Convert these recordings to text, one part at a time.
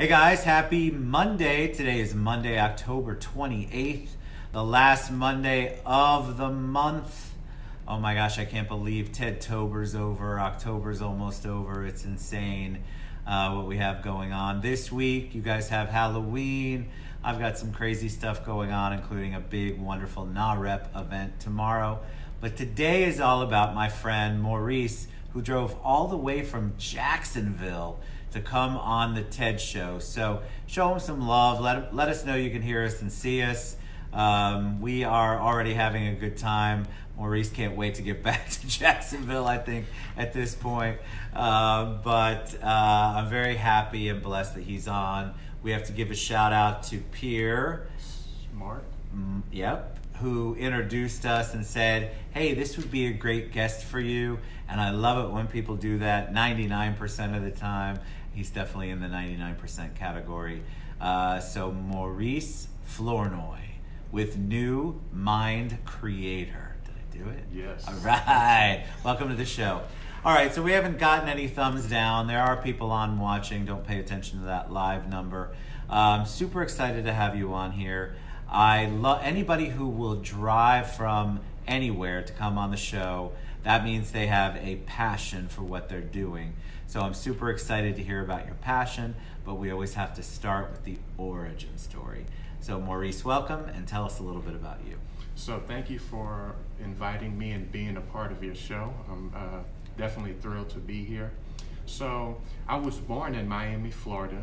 Hey guys, happy Monday. Today is Monday, October 28th, the last Monday of the month. Oh my gosh, I can't believe Ted-tober's over. October's almost over. It's insane what we have going on this week. You guys have Halloween. I've got some crazy stuff going on, including a big, wonderful NAREP event tomorrow. But today is all about my friend Maurice, who drove all the way from Jacksonville to come on the TED Show. So show him some love. Let us know you can hear us and see us. We are already having a good time. Maurice can't wait to get back to Jacksonville, I think, at this point. But I'm very happy and blessed that he's on. We have to give a shout out to Pierre. Smart. Yep. Who introduced us and said, hey, this would be a great guest for you. And I love it when people do that 99% of the time. He's definitely in the 99% category. So Maurice Flournoy with New Mind Creator. Did I do it? Yes. All right. Welcome to the show. All right, so we haven't gotten any thumbs down. There are people on watching. Don't pay attention to that live number. I'm super excited to have you on here. I love anybody who will drive from anywhere to come on the show. That means they have a passion for what they're doing. So I'm super excited to hear about your passion, but we always have to start with the origin story. So Maurice, welcome, and tell us a little bit about you. So thank you for inviting me and being a part of your show. I'm definitely thrilled to be here. So I was born in Miami, Florida,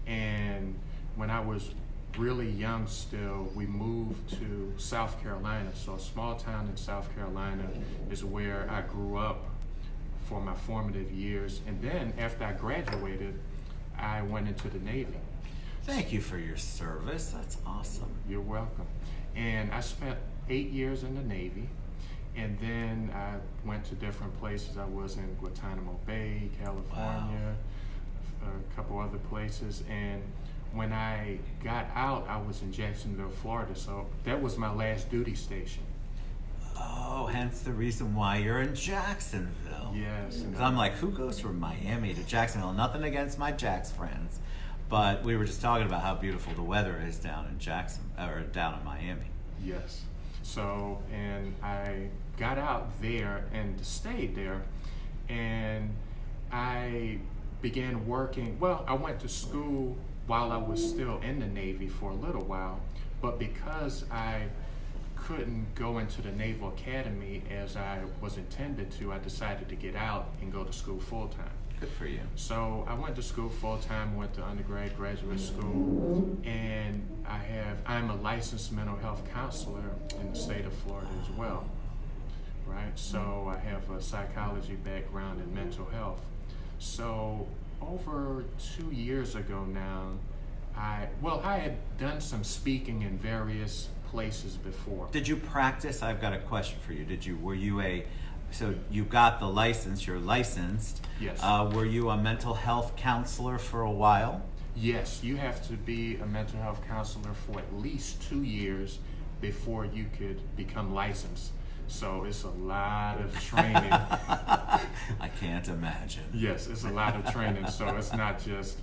and when I was really young still, we moved to South Carolina. So a small town in South Carolina is where I grew up for my formative years. And then after I graduated, I went into the Navy. Thank you for your service. That's awesome. You're welcome. And I spent 8 years in the Navy. And then I went to different places. I was in Guantanamo Bay, California, a couple other places. And when I got out, I was in Jacksonville, Florida. So that was my last duty station. Oh, hence the reason why you're in Jacksonville. Yes. Because I'm like, who goes from Miami to Jacksonville? Nothing against my Jax friends, but we were just talking about how beautiful the weather is down in down in Miami. Yes. So, and I got out there and stayed there, and I began working. Well, I went to school while I was still in the Navy for a little while, but because I couldn't go into the Naval Academy as I was intended to, I decided to get out and go to school full-time. Good for you. So I went to school full-time, went to undergrad, graduate school, and I'm a licensed mental health counselor in the state of Florida as well, right? So I have a psychology background in mental health. So over 2 years ago now, I had done some speaking in various places before. Did you practice? I've got a question for you. So you got the license, you're licensed. Yes. Were you a mental health counselor for a while? Yes, you have to be a mental health counselor for at least 2 years before you could become licensed. So it's a lot of training. I can't imagine. Yes, it's a lot of training. So it's not just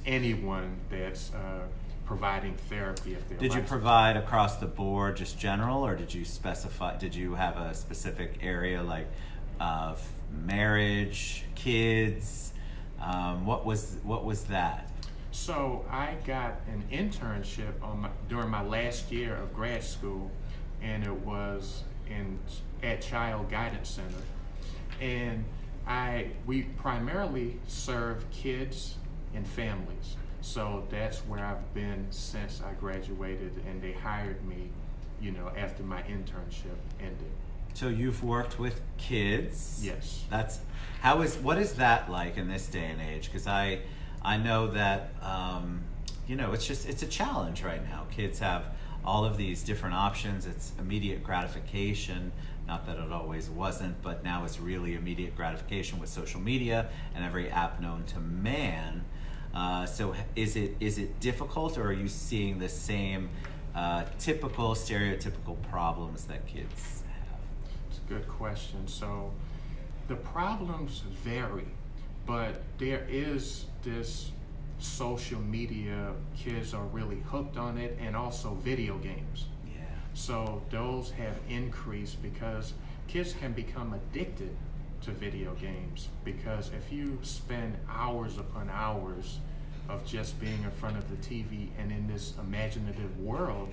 anyone that's providing therapy if they're Did you licensed. provide across the board, just general, or did you specify, did you have a specific area like marriage, kids? What was that? So I got an internship during my last year of grad school, and it was at Child Guidance Center. And we primarily serve kids and families. So that's where I've been since I graduated, and they hired me, after my internship ended. So you've worked with kids. Yes. What is that like in this day and age? Because I know that it's a challenge right now. Kids have all of these different options. It's immediate gratification. Not that it always wasn't, but now it's really immediate gratification with social media and every app known to man. So is it difficult, or are you seeing the same typical, stereotypical problems that kids have? It's a good question. So the problems vary, but there is this social media, kids are really hooked on it, and also video games. Yeah. So those have increased because kids can become addicted to video games, because if you spend hours upon hours of just being in front of the TV and in this imaginative world,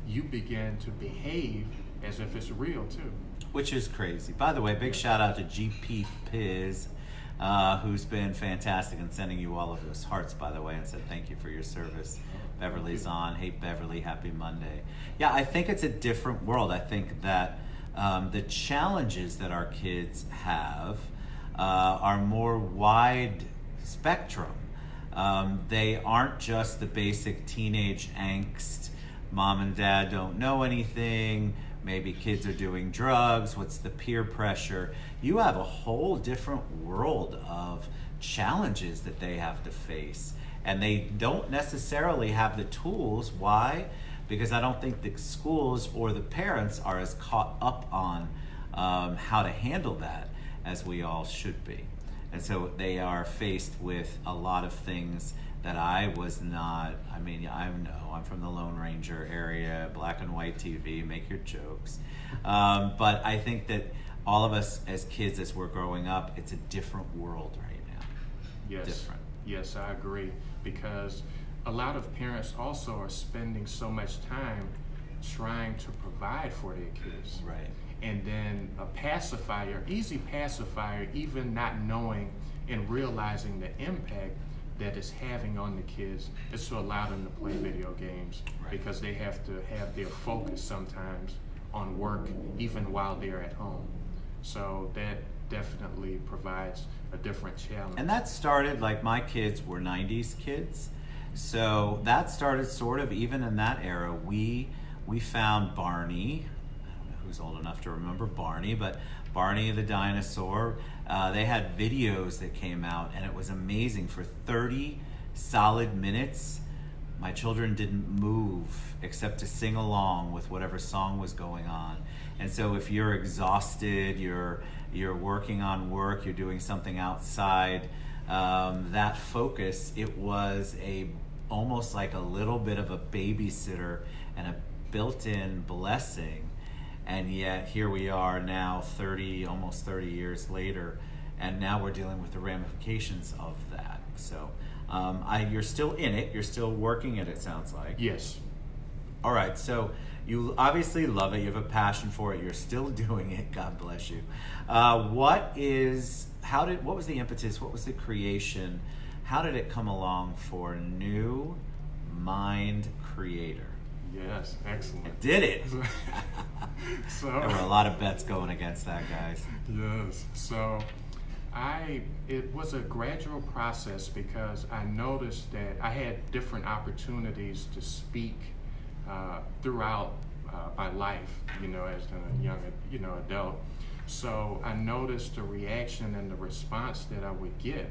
you begin to behave as if it's real too. Which is crazy. By the way, big shout out to GP Piz, who's been fantastic in sending you all of those hearts, by the way, and said thank you for your service. Beverly's on. Hey, Beverly, happy Monday. Yeah, I think it's a different world. I think that the challenges that our kids have are more wide spectrum. They aren't just the basic teenage angst, mom and dad don't know anything, maybe kids are doing drugs, what's the peer pressure? You have a whole different world of challenges that they have to face. And they don't necessarily have the tools. Why? Because I don't think the schools or the parents are as caught up on how to handle that as we all should be. And so they are faced with a lot of things that I was not. I mean, I know I'm from the Lone Ranger area, black and white TV, make your jokes. But I think that all of us as kids, as we're growing up, it's a different world right now. Yes. Different. Yes, I agree. Because a lot of parents also are spending so much time trying to provide for their kids. Right. And then a pacifier, easy pacifier, even not knowing and realizing the impact that it's having on the kids, is to allow them to play video games. Right. Because they have to have their focus sometimes on work even while they're at home. So that definitely provides a different challenge. And that started, like, my kids were 90s kids. So that started sort of even in that era. We found Barney. I don't know who's old enough to remember Barney, but Barney the dinosaur. They had videos that came out, and it was amazing. For 30 solid minutes, my children didn't move except to sing along with whatever song was going on. And so if you're exhausted, you're working on work, you're doing something outside, that focus, it was almost like a little bit of a babysitter and a built-in blessing. And yet here we are now, almost 30 years later, and now we're dealing with the ramifications of that. So you're still in it, you're still working it what like. Yes. All right, so you obviously love it, you have a passion for it, you're still doing it, God bless you. What was the impetus, what was the creation, how did it come along for New Mind Creator? Yes, excellent. It did it! So There were a lot of bets going against that, guys. Yes. So it was a gradual process, because I noticed that I had different opportunities to speak throughout my life, as a young, adult. So I noticed the reaction and the response that I would get,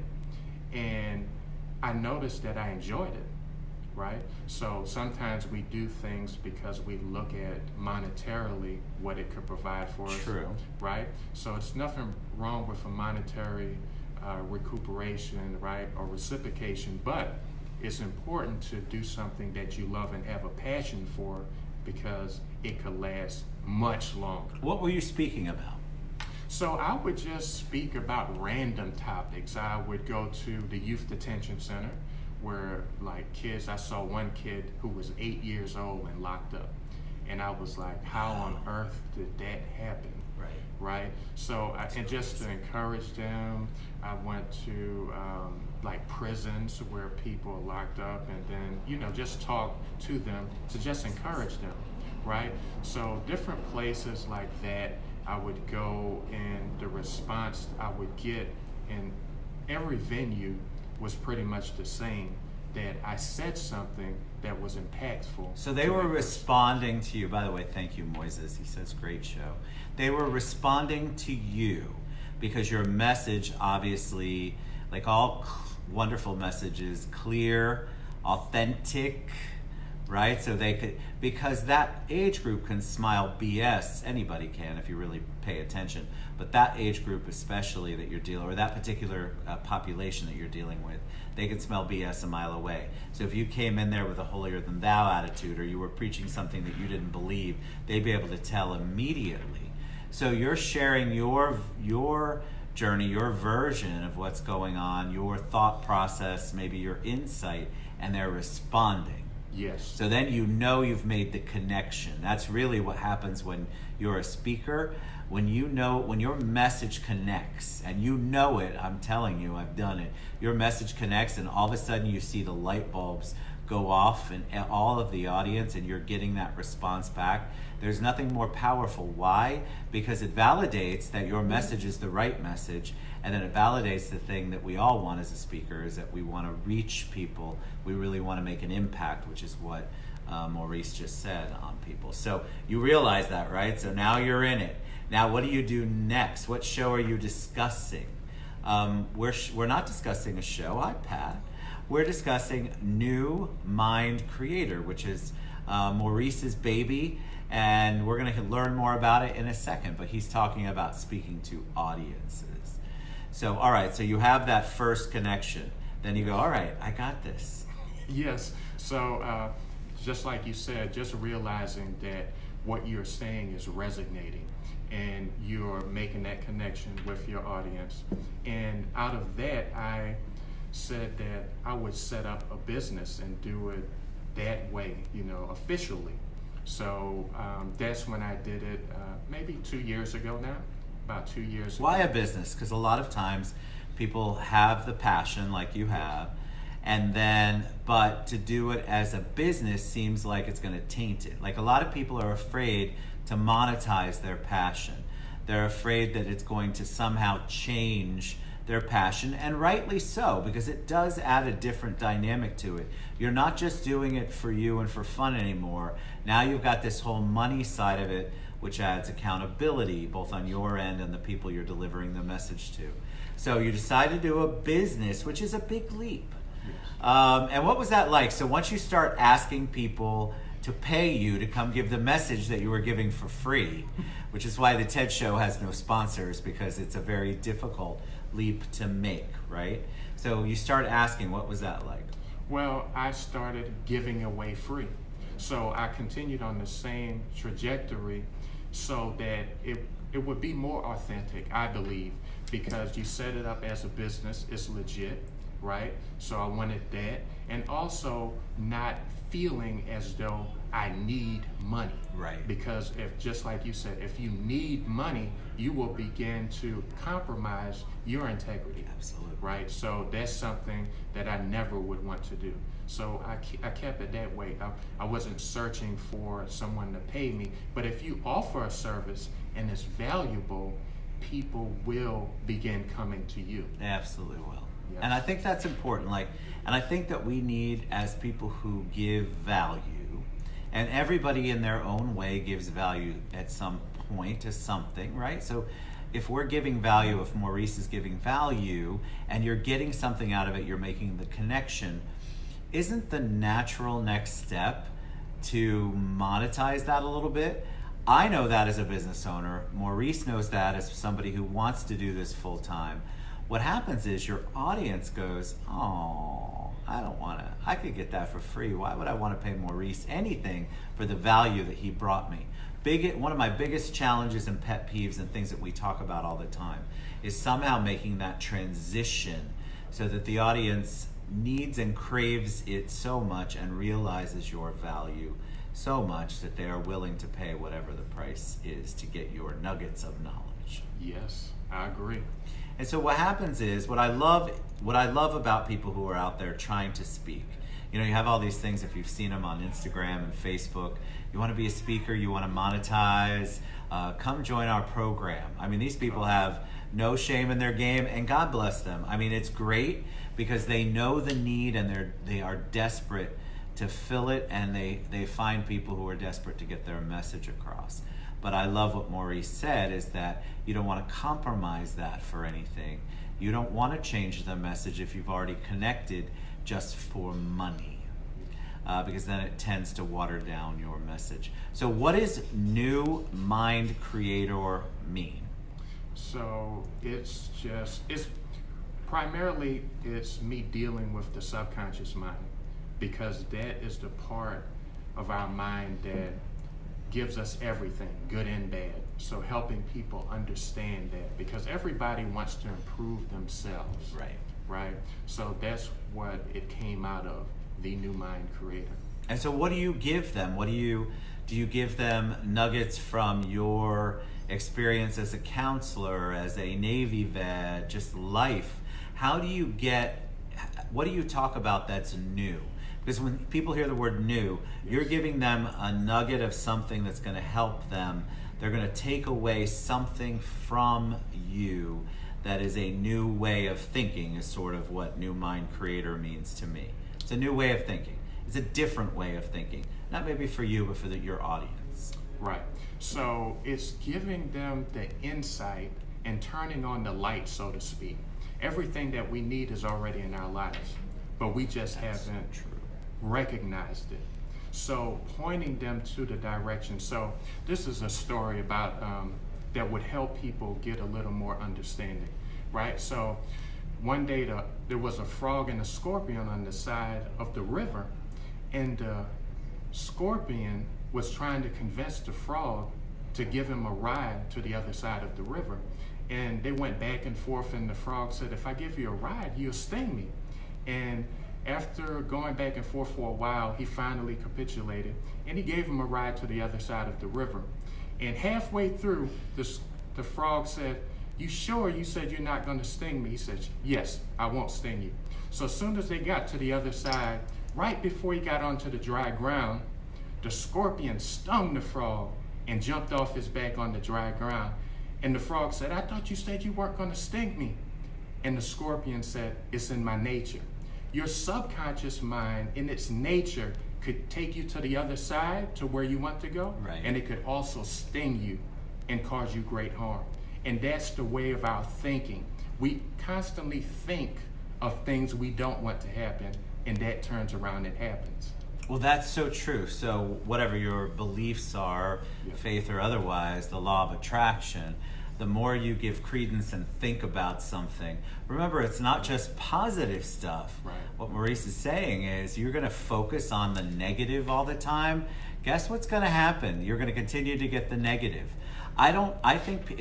and I noticed that I enjoyed it. Right? So sometimes we do things because we look at monetarily what it could provide for us. True. Right? So it's nothing wrong with a monetary recuperation, right, or reciprocation, but it's important to do something that you love and have a passion for, because it could last much longer. What were you speaking about? So I would just speak about random topics. I would go to the Youth Detention Center, where, like, kids, I saw one kid who was 8 years old and locked up. And I was like, how on earth did that happen? Right? So, and just to encourage them, I went to like prisons where people are locked up, and then, just talk to them to just encourage them, right? So different places like that, I would go, and the response I would get in every venue was pretty much the same, that I said something that was impactful. So they were responding to you. By the way, thank you, Moises. He says, great show. They were responding to you because your message, obviously, like all wonderful messages, clear, authentic, right? So they could, because that age group can smile BS. Anybody can if you really pay attention. But that age group especially that you're dealing, or that particular population that you're dealing with, they can smell BS a mile away. So if you came in there with a holier than thou attitude, or you were preaching something that you didn't believe, they'd be able to tell immediately. So you're sharing your journey, your version of what's going on, your thought process, maybe your insight, and they're responding. Yes. So then you know you've made the connection. That's really what happens when you're a speaker. When your message connects, and you know it, I'm telling you, I've done it. Your message connects, and all of a sudden you see the light bulbs go off in all of the audience, and you're getting that response back. There's nothing more powerful. Why? Because it validates that your message is the right message, and then it validates the thing that we all want as a speaker, is that we want to reach people. We really want to make an impact, which is what Maurice just said on people. So you realize that, right? So now you're in it. Now what do you do next? What show are you discussing? We're not discussing a show, Pat. We're discussing New Mind Creator, which is Maurice's baby, and we're going to learn more about it in a second, but he's talking about speaking to audiences. So, all right, so you have that first connection. Then you go, all right, I got this. Yes. So just like you said, just realizing that what you're saying is resonating, and you're making that connection with your audience. And out of that, I said that I would set up a business and do it that way, officially. So that's when I did it maybe 2 years ago now, about 2 years ago. Why a business? Because a lot of times people have the passion like you have, but to do it as a business seems like it's going to taint it. Like, a lot of people are afraid to monetize their passion. They're afraid that it's going to somehow change their passion, and rightly so, because it does add a different dynamic to it. You're not just doing it for you and for fun anymore. Now you've got this whole money side of it, which adds accountability, both on your end and the people you're delivering the message to. So you decide to do a business, which is a big leap. And what was that like? So once you start asking people to pay you to come give the message that you were giving for free, which is why the TED Show has no sponsors, because it's a very difficult leap to make, right? So you start asking, what was that like? Well, I started giving away free. So I continued on the same trajectory so that it would be more authentic, I believe, because you set it up as a business, it's legit, right? So I wanted that, and also not feeling as though I need money. Right. Because just like you said, if you need money, you will begin to compromise your integrity. Absolutely. Right? So that's something that I never would want to do. So I kept it that way. I wasn't searching for someone to pay me, but if you offer a service and it's valuable, people will begin coming to you. They absolutely will. Yes. And I think that's important. And I think that we need, as people who give value, and everybody in their own way gives value at some point to something, right? So if we're giving value, if Maurice is giving value, and you're getting something out of it, you're making the connection, isn't the natural next step to monetize that a little bit? I know that as a business owner. Maurice knows that as somebody who wants to do this full time. What happens is your audience goes, oh, I don't want to. I could get that for free. Why would I want to pay Maurice anything for the value that he brought me? One of my biggest challenges and pet peeves and things that we talk about all the time is somehow making that transition so that the audience needs and craves it so much and realizes your value so much that they are willing to pay whatever the price is to get your nuggets of knowledge. Yes, I agree. And so what happens is, what I love about people who are out there trying to speak, you have all these things, if you've seen them on Instagram and Facebook, you want to be a speaker, you want to monetize, come join our program. I mean, these people have no shame in their game, and God bless them. I mean, it's great because they know the need, and they are desperate to fill it, and they find people who are desperate to get their message across. But I love what Maurice said, is that you don't want to compromise that for anything. You don't want to change the message if you've already connected just for money. because then it tends to water down your message. So what does new mind creator mean? So it's primarily it's me dealing with the subconscious mind, because that is the part of our mind that gives us everything, good and bad. So helping people understand that, because everybody wants to improve themselves. Right? So that's what it came out of, the new mind creator. And so what do you give them? Do you give them nuggets from your experience as a counselor, as a Navy vet, just life? What do you talk about that's new? Because when people hear the word new, you're giving them a nugget of something that's going to help them. They're going to take away something from you that is a new way of thinking, is sort of what new mind creator means to me. It's a new way of thinking. It's a different way of thinking. Not maybe for you, but for your audience. Right. So it's giving them the insight and turning on the light, so to speak. Everything that we need is already in our lives, but we just haven't recognized it. So pointing them to the direction. So this is a story about that would help people get a little more understanding, right? So one day there was a frog and a scorpion on the side of the river, and the scorpion was trying to convince the frog to give him a ride to the other side of the river. And they went back and forth, and the frog said, "If I give you a ride, you'll sting me." And after going back and forth for a while, he finally capitulated, and he gave him a ride to the other side of the river. And halfway through, the frog said, "You sure you said you're not going to sting me?" He said, "Yes, I won't sting you." So as soon as they got to the other side, right before he got onto the dry ground, the scorpion stung the frog and jumped off his back on the dry ground. And the frog said, "I thought you said you weren't going to sting me." And the scorpion said, "It's in my nature." Your subconscious mind, in its nature, could take you to the other side, to where you want to go, right. And it could also sting you and cause you great harm. And that's the way of our thinking. We constantly think of things we don't want to happen, and that turns around and happens. Well, that's so true. So whatever your beliefs are, faith or otherwise, the law of attraction, the more you give credence and think about something. Remember, it's not just positive stuff. Right. What Maurice is saying is you're going to focus on the negative all the time. Guess what's going to happen? You're going to continue to get the negative. I think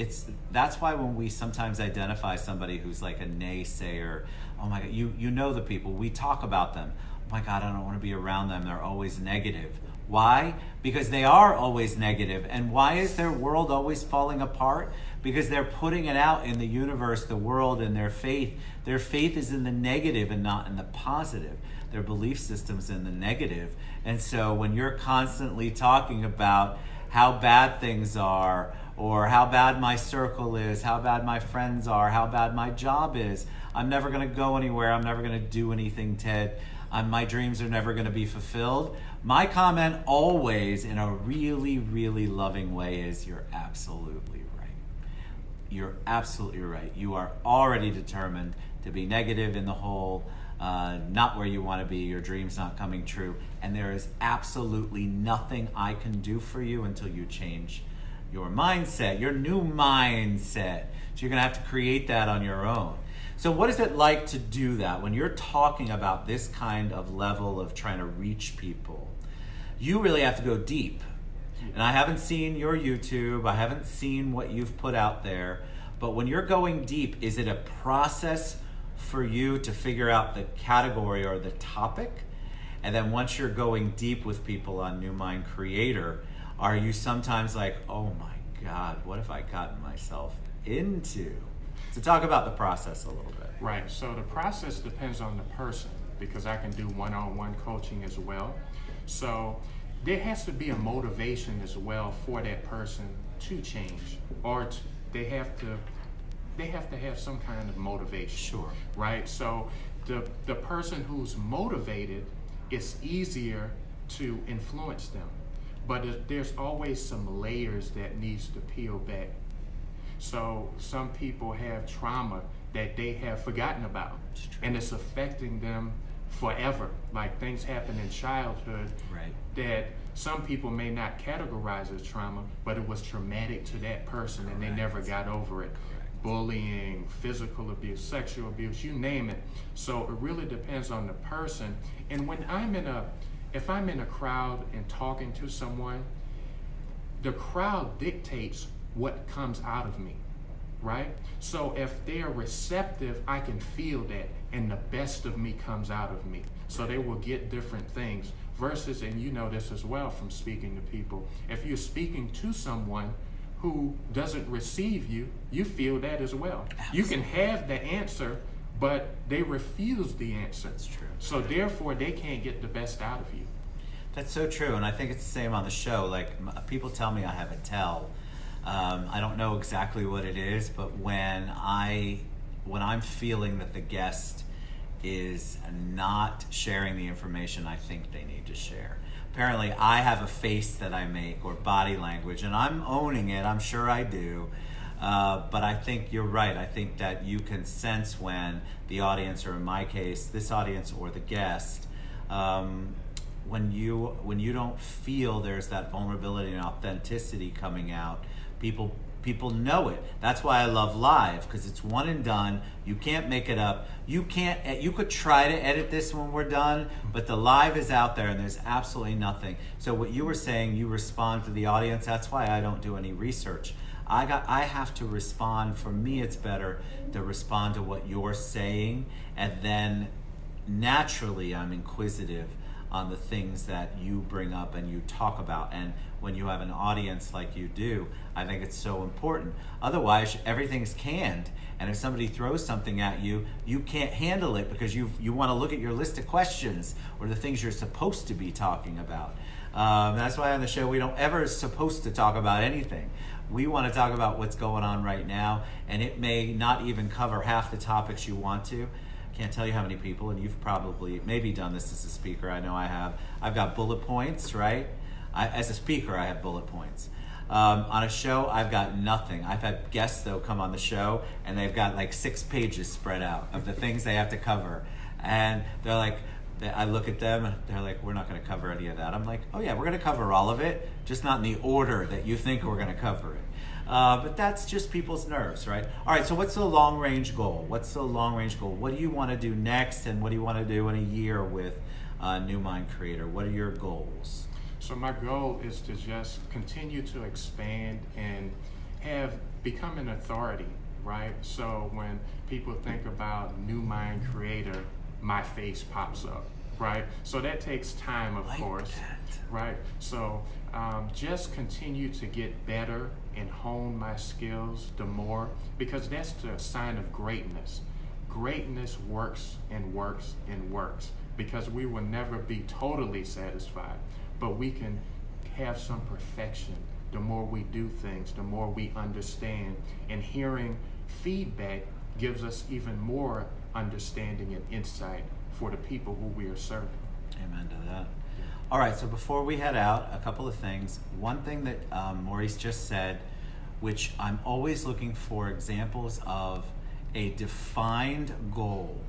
that's why when we sometimes identify somebody who's like a naysayer, oh my God, you know the people, we talk about them. Oh my God, I don't want to be around them. They're always negative. Why? Because they are always negative. And why is their world always falling apart? Because they're putting it out in the universe, the world, and their faith. Their faith is in the negative and not in the positive. Their belief system's in the negative. And so when you're constantly talking about how bad things are, or how bad my circle is, how bad my friends are, how bad my job is, I'm never going to go anywhere, I'm never going to do anything, Ted, my dreams are never going to be fulfilled. My comment always, in a really, really loving way, is you're absolutely right. You're absolutely right. You are already determined to be negative in the hole, not where you want to be, your dreams not coming true, and there is absolutely nothing I can do for you until you change your mindset, your new mindset. So you're going to have to create that on your own. So what is it like to do that when you're talking about this kind of level of trying to reach people? You really have to go deep. And I haven't seen your YouTube, I haven't seen what you've put out there, but when you're going deep, is it a process for you to figure out the category or the topic? And then once you're going deep with people on New Mind Creator, are you sometimes like, oh my God, what have I gotten myself into? So talk about the process a little bit. Right, so the process depends on the person, because I can do one-on-one coaching as well. So there has to be a motivation as well for that person to change, or they have to have some kind of motivation. Sure. Right, so the person who's motivated, it's easier to influence them, but there's always some layers that needs to peel back. So some people have trauma that they have forgotten about, and it's affecting them forever. Like things happen in childhood Right. that some people may not categorize as trauma, but it was traumatic to that person and they never got over it. Bullying, physical abuse, sexual abuse, you name it. So it really depends on the person. And when if I'm in a crowd and talking to someone, the crowd dictates what comes out of me, right? So if they're receptive, I can feel that, and the best of me comes out of me. So they will get different things. Versus, and you know this as well from speaking to people, if you're speaking to someone who doesn't receive you, you feel that as well. Absolutely. You can have the answer, but they refuse the answer. That's true. So therefore, they can't get the best out of you. That's so true, and I think it's the same on the show. Like, people tell me I have a tell. I don't know exactly what it is, but when I'm feeling that the guest is not sharing the information I think they need to share. Apparently, I have a face that I make or body language, and I'm owning it. I'm sure I do. But I think you're right. I think that you can sense when the audience, or in my case, this audience or the guest, when you don't feel there's that vulnerability and authenticity coming out, people know it. That's why I love live, because it's one and done. You can't make it up. You could try to edit this when we're done, but the live is out there and there's absolutely nothing. So what you were saying, you respond to the audience. That's why I don't do any research. I have to respond. For me, it's better to respond to what you're saying, and then naturally I'm inquisitive on the things that you bring up and you talk about. And when you have an audience like you do, I think it's so important. Otherwise, everything's canned. And if somebody throws something at you, you can't handle it because you want to look at your list of questions or the things you're supposed to be talking about. That's why on the show we don't ever supposed to talk about anything. We want to talk about what's going on right now, and it may not even cover half the topics you want to. Can't tell you how many people, and you've probably maybe done this as a speaker. I know I have. I've got bullet points, right? As a speaker, I have bullet points. On a show, I've got nothing. I've had guests, though, come on the show, and they've got like 6 pages spread out of the things they have to cover. And they're like, I look at them, and they're like, we're not going to cover any of that. I'm like, oh yeah, we're going to cover all of it, just not in the order that you think we're going to cover it. But that's just people's nerves, right? All right, so what's the long-range goal? What's the long-range goal? What do you want to do next, and what do you want to do in a year with New Mind Creator? What are your goals? So my goal is to just continue to expand and become an authority, right? So when people think about New Mind Creator, my face pops up, right? So that takes time, of course, right? So just continue to get better and hone my skills the more, because that's the sign of greatness. Greatness works and works and works, because we will never be totally satisfied, but we can have some perfection. The more we do things, the more we understand, and hearing feedback gives us even more understanding and insight for the people who we are serving. Amen to that. All right, so before we head out, a couple of things. One thing that Maurice just said, which I'm always looking for examples of a defined goal.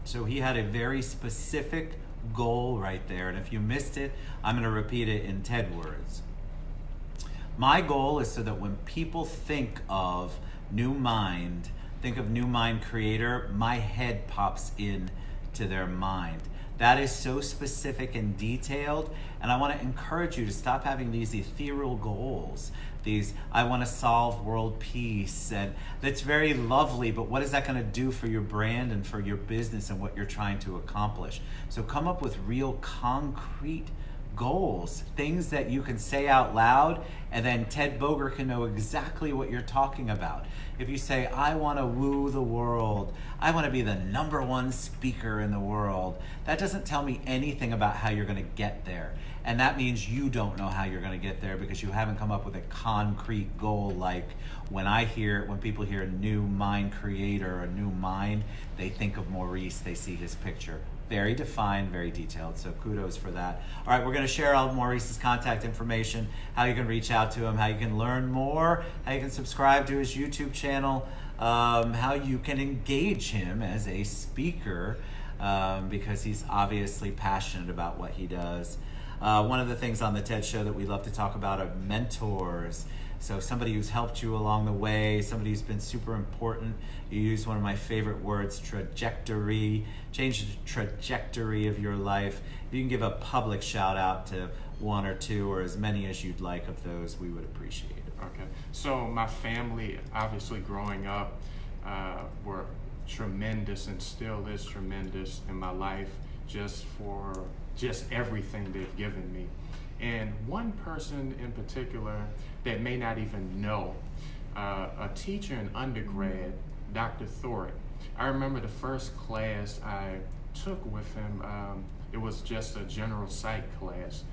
So he had a very specific goal right there, and if you missed it, I'm going to repeat it in TED words. My goal is so that when people think of New Mind, think of New Mind Creator, my head pops in to their mind. That is so specific and detailed, and I want to encourage you to stop having these ethereal goals. These, I want to solve world peace, and that's very lovely, but what is that going to do for your brand and for your business and what you're trying to accomplish? So come up with real concrete goals, things that you can say out loud, and then Ted Boger can know exactly what you're talking about. If you say, I want to woo the world, I want to be the #1 speaker in the world, that doesn't tell me anything about how you're going to get there. And that means you don't know how you're going to get there because you haven't come up with a concrete goal. Like when people hear New Mind Creator or New Mind, they think of Maurice, they see his picture. Very defined, very detailed, so kudos for that. All right, we're going to share all of Maurice's contact information, how you can reach out to him, how you can learn more, how you can subscribe to his YouTube channel, how you can engage him as a speaker, because he's obviously passionate about what he does. One of the things on the TED Show that we love to talk about are mentors. So somebody who's helped you along the way, somebody who's been super important. You use one of my favorite words, trajectory. Change the trajectory of your life. If you can give a public shout out to one or two or as many as you'd like of those, we would appreciate it. Okay. So my family, obviously growing up, were tremendous and still is tremendous in my life just for everything they've given me. And one person in particular that may not even know, a teacher in undergrad, Dr. Thorick. I remember the first class I took with him, it was just a general psych class.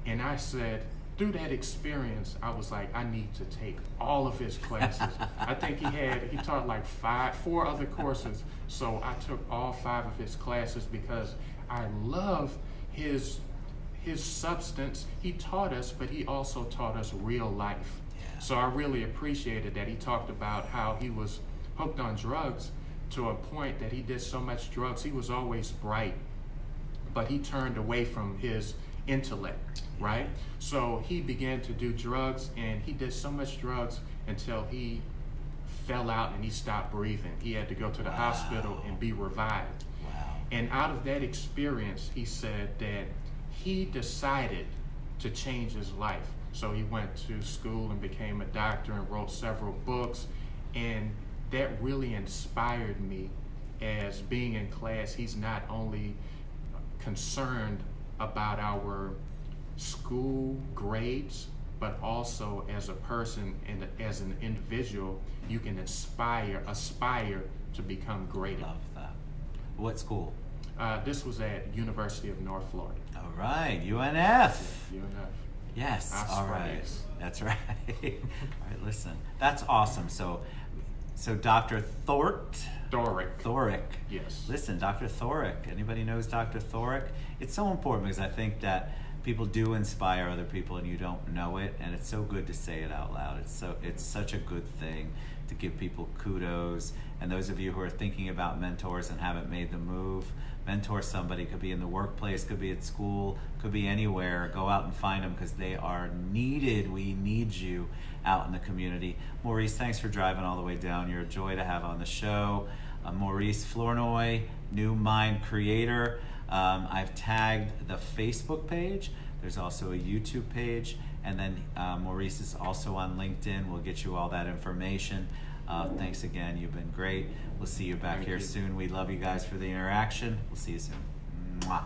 And I said, through that experience, I was like, I need to take all of his classes. I think he taught like 4 other courses. So I took all 5 of his classes because I love his substance. He taught us, but he also taught us real life. Yeah. So I really appreciated that he talked about how he was hooked on drugs to a point that he did so much drugs. He was always bright, but he turned away from his intellect, right? So he began to do drugs, and he did so much drugs until he fell out and he stopped breathing. He had to go to the hospital and be revived. Wow. And out of that experience, he said that he decided to change his life. So he went to school and became a doctor and wrote several books, and that really inspired me. As being in class, he's not only concerned about our school grades, but also as a person and as an individual, you can aspire to become greater. Love that. What school? This was at University of North Florida. All right, UNF. UNF. Yes, I all swear right. yes. That's right. All right, listen. That's awesome. So Dr. Thorick. Yes. Listen, Dr. Thorick. Anybody knows Dr. Thorick? It's so important because I think that people do inspire other people and you don't know it, and it's so good to say it out loud. It's such a good thing to give people kudos. And those of you who are thinking about mentors and haven't made the move, mentor somebody. Could be in the workplace, could be at school, could be anywhere. Go out and find them because they are needed. We need you out in the community. Maurice, thanks for driving all the way down. You're a joy to have on the show. Maurice Flournoy, New Mind Creator. I've tagged the Facebook page. There's also a YouTube page. And then Maurice is also on LinkedIn. We'll get you all that information. Thanks again. You've been great. We'll see you back here soon. We love you guys for the interaction. We'll see you soon. Mwah.